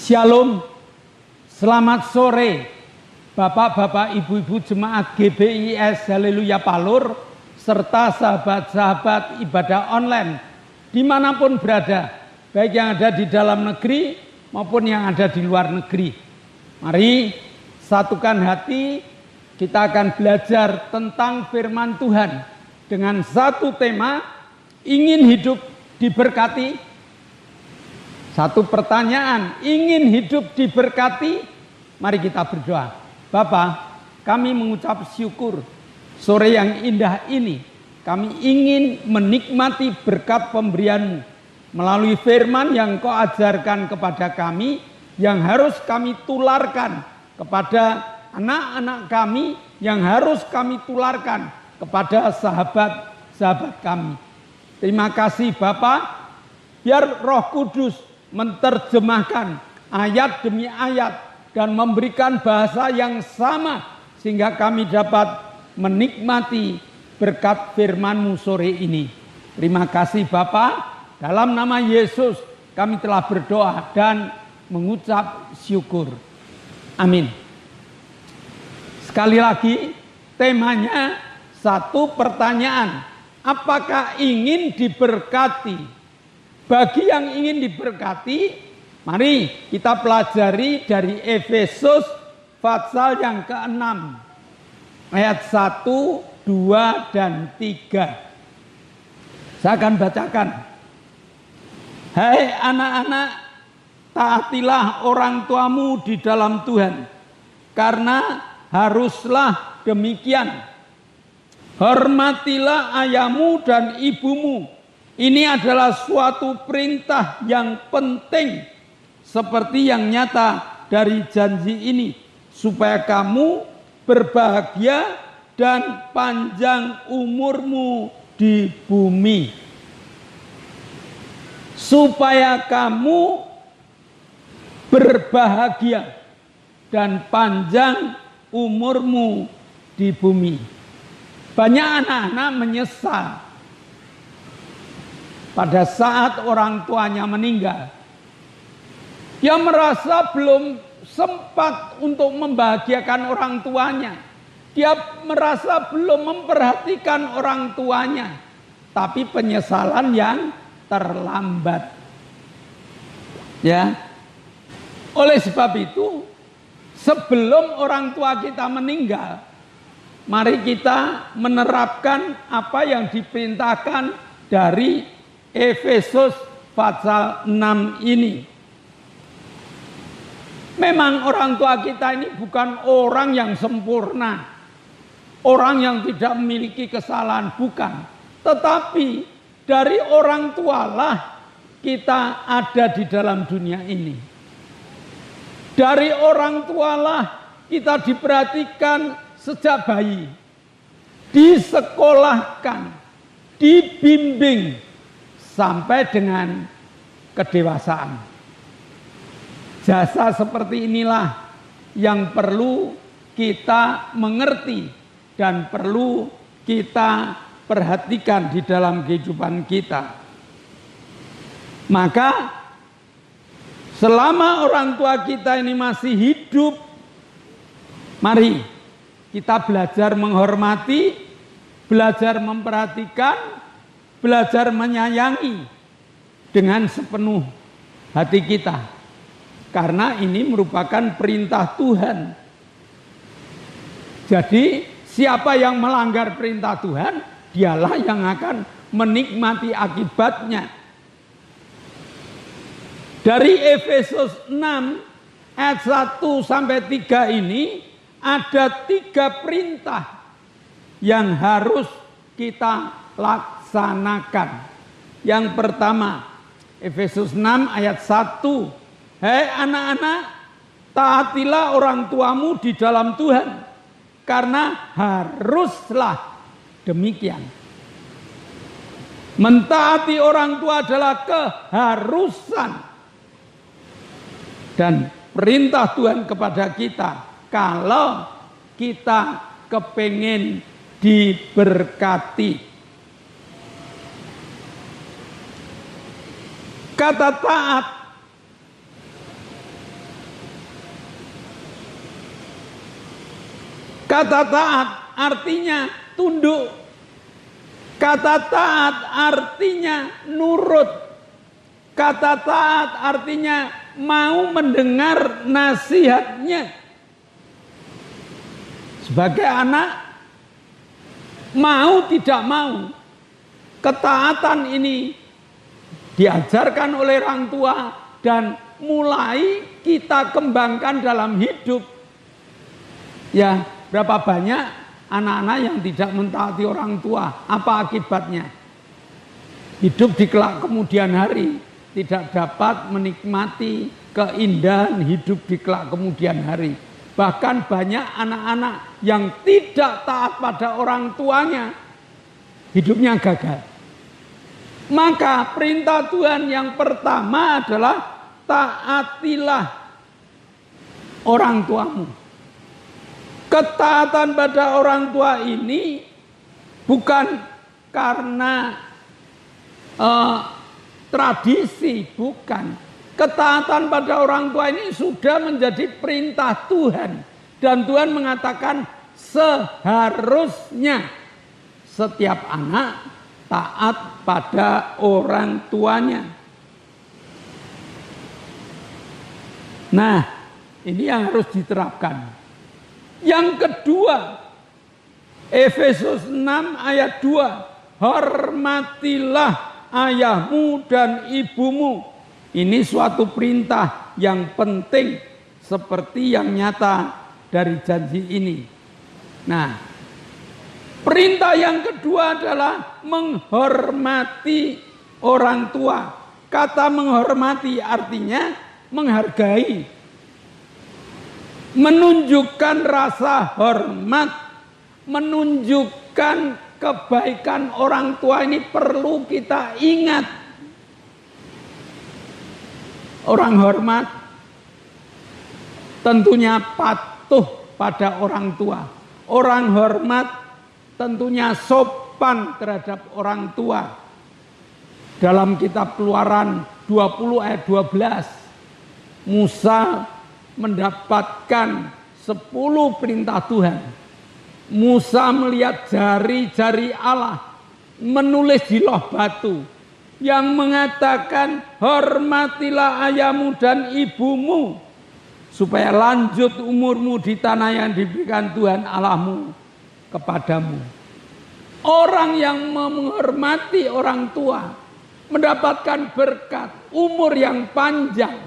Shalom, selamat sore Bapak-bapak, ibu-ibu jemaat GBIS Haleluya Palur serta sahabat-sahabat ibadah online dimanapun berada, baik yang ada di dalam negeri maupun yang ada di luar negeri. Mari satukan hati, kita akan belajar tentang firman Tuhan dengan satu tema, ingin hidup diberkati. Satu pertanyaan, ingin hidup diberkati? Mari kita berdoa. Bapa, kami mengucap syukur sore yang indah ini. Kami ingin menikmati berkat pemberian-Mu melalui firman yang Kau ajarkan kepada kami, yang harus kami tularkan kepada anak-anak kami, yang harus kami tularkan kepada sahabat-sahabat kami. Terima kasih Bapa, biar Roh Kudus menerjemahkan ayat demi ayat dan memberikan bahasa yang sama sehingga kami dapat menikmati berkat firman-Mu sore ini. Terima kasih Bapa, dalam nama Yesus kami telah berdoa dan mengucap syukur. Amin. Sekali lagi temanya satu pertanyaan, apakah ingin diberkati? Bagi yang ingin diberkati, mari kita pelajari dari Efesus pasal yang ke-6 ayat 1, 2, dan 3. Saya akan bacakan. Hai anak-anak, taatilah orang tuamu di dalam Tuhan, karena haruslah demikian. Hormatilah ayahmu dan ibumu. Ini adalah suatu perintah yang penting, seperti yang nyata dari janji ini, supaya kamu berbahagia dan panjang umurmu di bumi. Supaya kamu berbahagia dan panjang umurmu di bumi. Banyak anak-anak menyesal pada saat orang tuanya meninggal. Dia merasa belum sempat untuk membahagiakan orang tuanya. Dia merasa belum memperhatikan orang tuanya. Tapi penyesalan yang terlambat. Ya. Oleh sebab itu, sebelum orang tua kita meninggal, mari kita menerapkan apa yang diperintahkan dari Efesus pasal 6 ini. Memang orang tua kita ini bukan orang yang sempurna, orang yang tidak memiliki kesalahan, bukan. Tetapi dari orang tualah kita ada di dalam dunia ini. Dari orang tualah kita diperhatikan sejak bayi, disekolahkan, dibimbing, sampai dengan kedewasaan. Jasa seperti inilah yang perlu kita mengerti dan perlu kita perhatikan di dalam kehidupan kita. Maka selama orang tua kita ini masih hidup, mari kita belajar menghormati, belajar memperhatikan, belajar menyayangi dengan sepenuh hati kita. Karena ini merupakan perintah Tuhan. Jadi siapa yang melanggar perintah Tuhan, dialah yang akan menikmati akibatnya. Dari Efesus 6 ayat 1 sampai 3 ini ada 3 perintah yang harus kita laksanakan. Yang pertama, Efesus 6 ayat 1. Hai anak-anak, taatilah orang tuamu di dalam Tuhan, karena haruslah demikian. Mentaati orang tua adalah keharusan dan perintah Tuhan kepada kita kalau kita kepingin diberkati. Kata taat Kata taat artinya tunduk. Kata taat artinya nurut. Kata taat artinya mau mendengar nasihatnya. Sebagai anak, mau tidak mau, ketaatan ini diajarkan oleh orang tua dan mulai kita kembangkan dalam hidup. Ya, berapa banyak anak-anak yang tidak mentaati orang tua? Apa akibatnya? Hidup di kelak kemudian hari tidak dapat menikmati keindahan hidup di kelak kemudian hari. Bahkan banyak anak-anak yang tidak taat pada orang tuanya, hidupnya gagal. Maka perintah Tuhan yang pertama adalah taatilah orang tuamu. Ketaatan pada orang tua ini bukan karena tradisi, bukan. Ketaatan pada orang tua ini sudah menjadi perintah Tuhan. Dan Tuhan mengatakan seharusnya setiap anak taat pada orang tuanya. Nah, ini yang harus diterapkan. Yang kedua, Efesus 6 ayat 2. Hormatilah ayahmu dan ibumu. Ini suatu perintah yang penting seperti yang nyata dari janji ini. Nah, perintah yang kedua adalah menghormati orang tua. Kata menghormati artinya menghargai, menunjukkan rasa hormat, menunjukkan kebaikan orang tua ini perlu kita ingat. Orang hormat tentunya patuh pada orang tua. Orang hormat tentunya sopan terhadap orang tua. Dalam kitab Keluaran 20 ayat 12, Musa mendapatkan 10 perintah Tuhan. Musa melihat jari-jari Allah menulis di loh batu yang mengatakan hormatilah ayahmu dan ibumu supaya lanjut umurmu di tanah yang diberikan Tuhan Allahmu kepadamu. Orang yang menghormati orang tua mendapatkan berkat, umur yang panjang,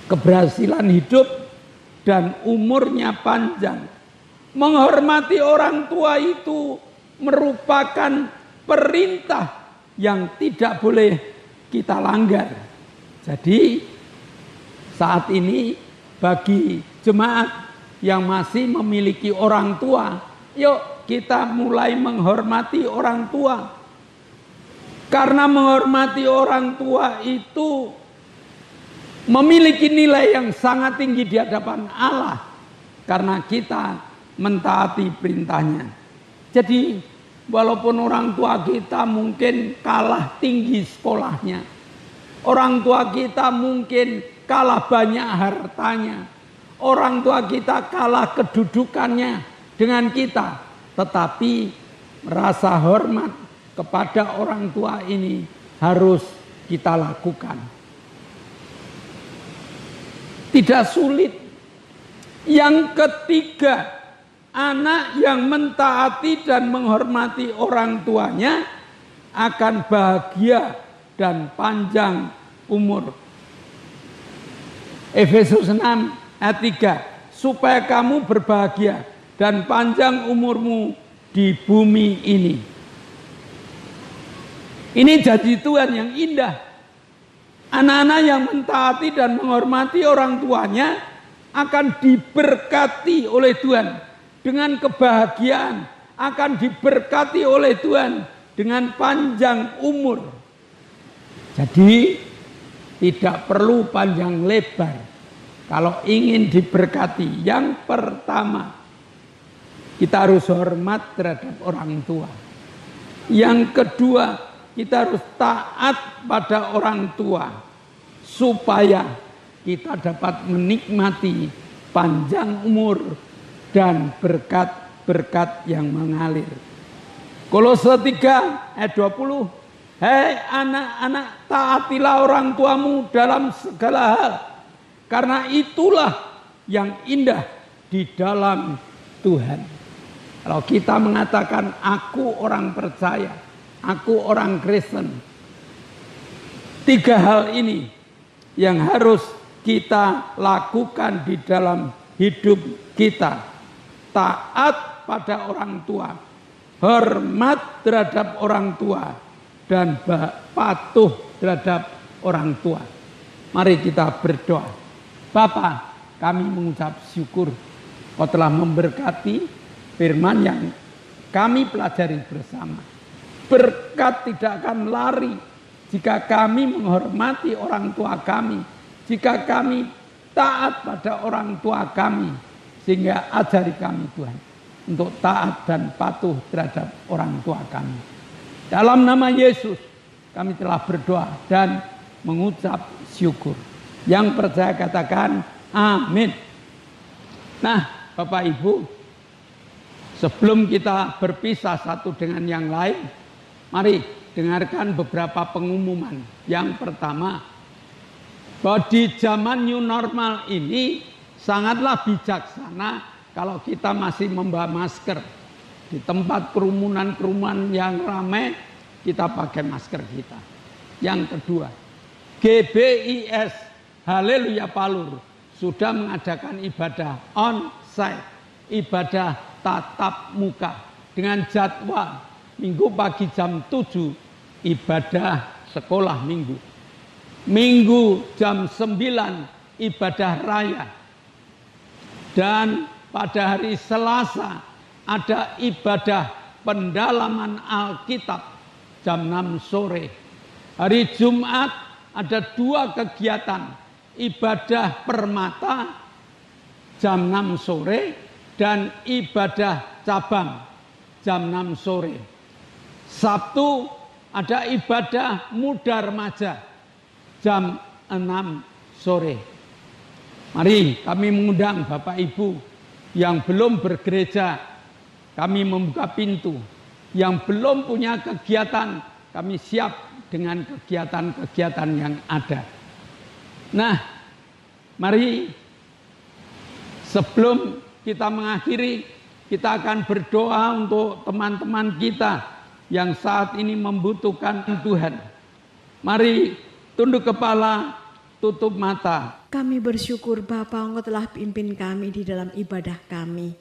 keberhasilan hidup dan umurnya panjang. Menghormati orang tua itu merupakan perintah yang tidak boleh kita langgar. Jadi saat ini bagi jemaat yang masih memiliki orang tua, yuk kita mulai menghormati orang tua. Karena menghormati orang tua itu memiliki nilai yang sangat tinggi di hadapan Allah. Karena kita mentaati perintahnya. Jadi walaupun orang tua kita mungkin kalah tinggi sekolahnya, orang tua kita mungkin kalah banyak hartanya, orang tua kita kalah kedudukannya dengan kita, tetapi rasa hormat kepada orang tua ini harus kita lakukan. Tidak sulit. Yang ketiga, anak yang mentaati dan menghormati orang tuanya akan bahagia dan panjang umur. Efesus 6 ayat 3, supaya kamu berbahagia dan panjang umurmu di bumi ini. Ini janji Tuhan yang indah. Anak-anak yang mentaati dan menghormati orang tuanya akan diberkati oleh Tuhan dengan kebahagiaan, akan diberkati oleh Tuhan dengan panjang umur. Jadi tidak perlu panjang lebar kalau ingin diberkati. Yang pertama, kita harus hormat terhadap orang tua. Yang kedua, kita harus taat pada orang tua supaya kita dapat menikmati panjang umur dan berkat-berkat yang mengalir. Kolose 3 ayat 20. Hei anak-anak, taatilah orang tuamu dalam segala hal, karena itulah yang indah di dalam Tuhan. Kalau kita mengatakan aku orang percaya, aku orang Kristen, 3 hal ini yang harus kita lakukan di dalam hidup kita. Taat pada orang tua, hormat terhadap orang tua, dan patuh terhadap orang tua. Mari kita berdoa. Bapa, kami mengucap syukur Kau telah memberkati firman yang kami pelajari bersama. Berkat tidak akan lari jika kami menghormati orang tua kami, jika kami taat pada orang tua kami, sehingga ajari kami Tuhan untuk taat dan patuh terhadap orang tua kami. Dalam nama Yesus kami telah berdoa dan mengucap syukur. Yang percaya katakan amin. Nah, Bapak Ibu, sebelum kita berpisah satu dengan yang lain, mari dengarkan beberapa pengumuman. Yang pertama, bahwa di zaman new normal ini sangatlah bijaksana kalau kita masih membawa masker. Di tempat kerumunan-kerumunan yang ramai, kita pakai masker kita. Yang kedua, GBIS Haleluya Palur sudah mengadakan ibadah on-site, ibadah tatap muka dengan jadwal Minggu pagi jam 7 ibadah sekolah minggu. Minggu jam 9 ibadah raya. Dan pada hari Selasa ada ibadah pendalaman Alkitab jam 6 sore. Hari Jumat ada 2 kegiatan. Ibadah permata jam 6 sore dan ibadah cabang jam 6 sore. Sabtu ada ibadah muda remaja jam 6 sore. Mari kami mengundang Bapak Ibu yang belum bergereja, kami membuka pintu. Yang belum punya kegiatan, kami siap dengan kegiatan-kegiatan yang ada. Nah, mari sebelum kita mengakhiri, kita akan berdoa untuk teman-teman kita yang saat ini membutuhkan Tuhan. Mari tunduk kepala, tutup mata. Kami bersyukur Bapa, Engkau telah pimpin kami di dalam ibadah kami.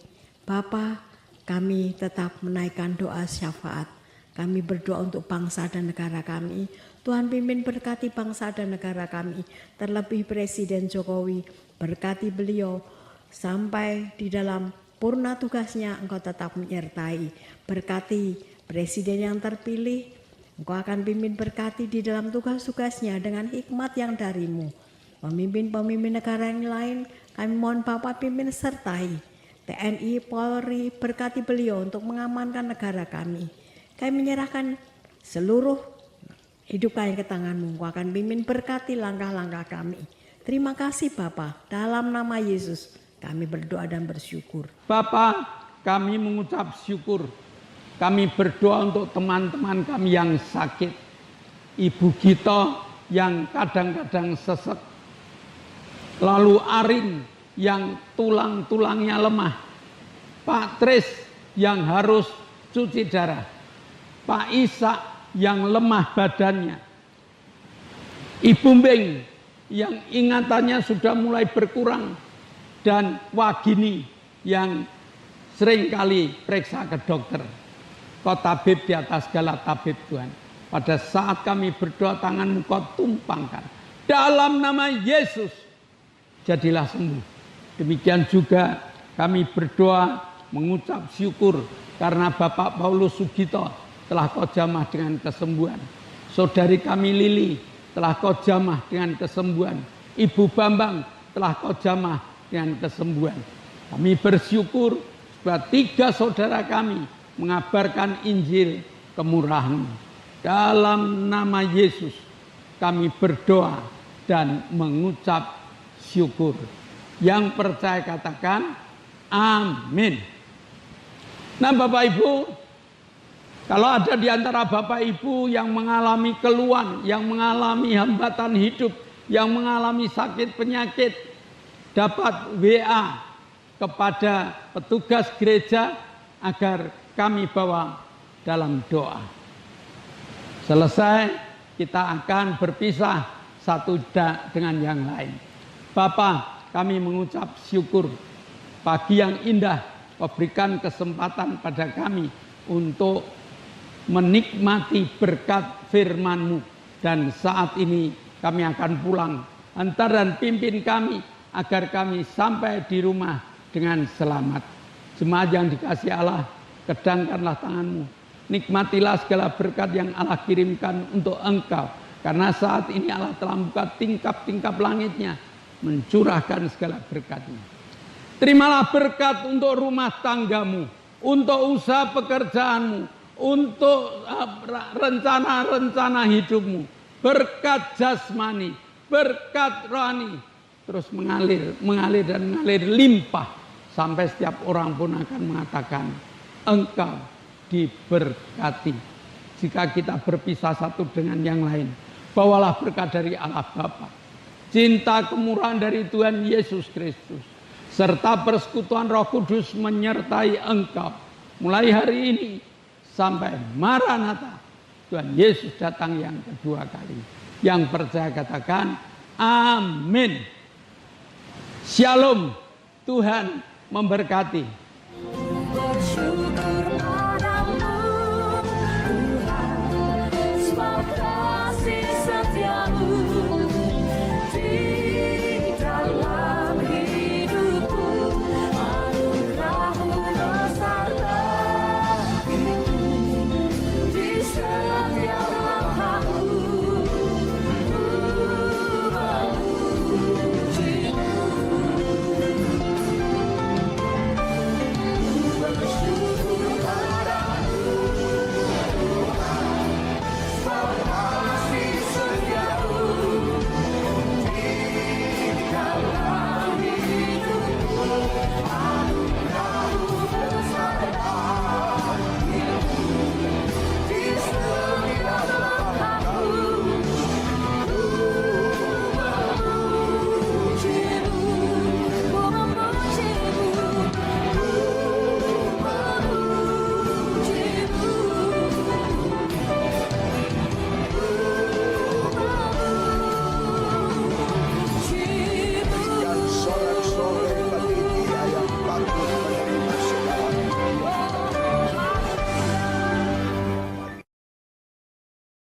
Bapa, kami tetap menaikkan doa syafaat. Kami berdoa untuk bangsa dan negara kami. Tuhan pimpin berkati bangsa dan negara kami. Terlebih Presiden Jokowi, berkati beliau sampai di dalam purna tugasnya Engkau tetap menyertai. Berkati Presiden yang terpilih, Engkau akan pimpin berkati di dalam tugas-tugasnya dengan hikmat yang darimu. Pemimpin-pemimpin negara yang lain, kami mohon Bapa pimpin sertai. TNI, Polri, berkati beliau untuk mengamankan negara kami. Kami menyerahkan seluruh hidup kami ke tangan-Mu. Engkau akan pimpin berkati langkah-langkah kami. Terima kasih Bapa, dalam nama Yesus kami berdoa dan bersyukur. Bapa, kami mengucap syukur. Kami berdoa untuk teman-teman kami yang sakit. Ibu Gito yang kadang-kadang sesek. Lalu Arin yang tulang-tulangnya lemah. Pak Tris yang harus cuci darah. Pak Ishak yang lemah badannya. Ibu Mbeng yang ingatannya sudah mulai berkurang. Dan Wagini yang seringkali periksa ke dokter. Kau tabib di atas segala tabib Tuhan. Pada saat kami berdoa, tangan-Mu Kau tumpangkan. Dalam nama Yesus, jadilah sembuh. Demikian juga kami berdoa mengucap syukur karena Bapak Paulus Sugito telah Kau jamah dengan kesembuhan. Saudari kami Lili telah Kau jamah dengan kesembuhan. Ibu Bambang telah Kau jamah dengan kesembuhan. Kami bersyukur bahwa 3 saudara kami mengabarkan Injil kemurahan. Dalam nama Yesus kami berdoa dan mengucap syukur. Yang percaya katakan Amin. Nah Bapak Ibu, kalau ada di antara Bapak Ibu yang mengalami keluhan, yang mengalami hambatan hidup, yang mengalami sakit penyakit, dapat WA kepada petugas gereja agar kami bawa dalam doa. Selesai, kita akan berpisah satu dengan yang lain. Bapa, kami mengucap syukur pagi yang indah Kau berikan kesempatan pada kami untuk menikmati berkat firman-Mu. Dan saat ini kami akan pulang. Antar dan pimpin kami agar kami sampai di rumah dengan selamat. Jemaat yang dikasihi Allah, kedangkanlah tangan-Mu. Nikmatilah segala berkat yang Allah kirimkan untuk Engkau. Karena saat ini Allah telah membuka tingkap-tingkap langitnya, mencurahkan segala berkat-Nya. Terimalah berkat untuk rumah tanggamu, untuk usaha pekerjaanmu, untuk rencana-rencana hidupmu. Berkat jasmani, berkat rohani, terus mengalir dan mengalir limpah. Sampai setiap orang pun akan mengatakan, engkau diberkati. Jika kita berpisah satu dengan yang lain, bawalah berkat dari Allah Bapa, cinta kemurahan dari Tuhan Yesus Kristus, serta persekutuan Roh Kudus menyertai engkau mulai hari ini sampai Maranatha, Tuhan Yesus datang yang kedua kali. Yang percaya katakan amin. Shalom. Tuhan memberkati.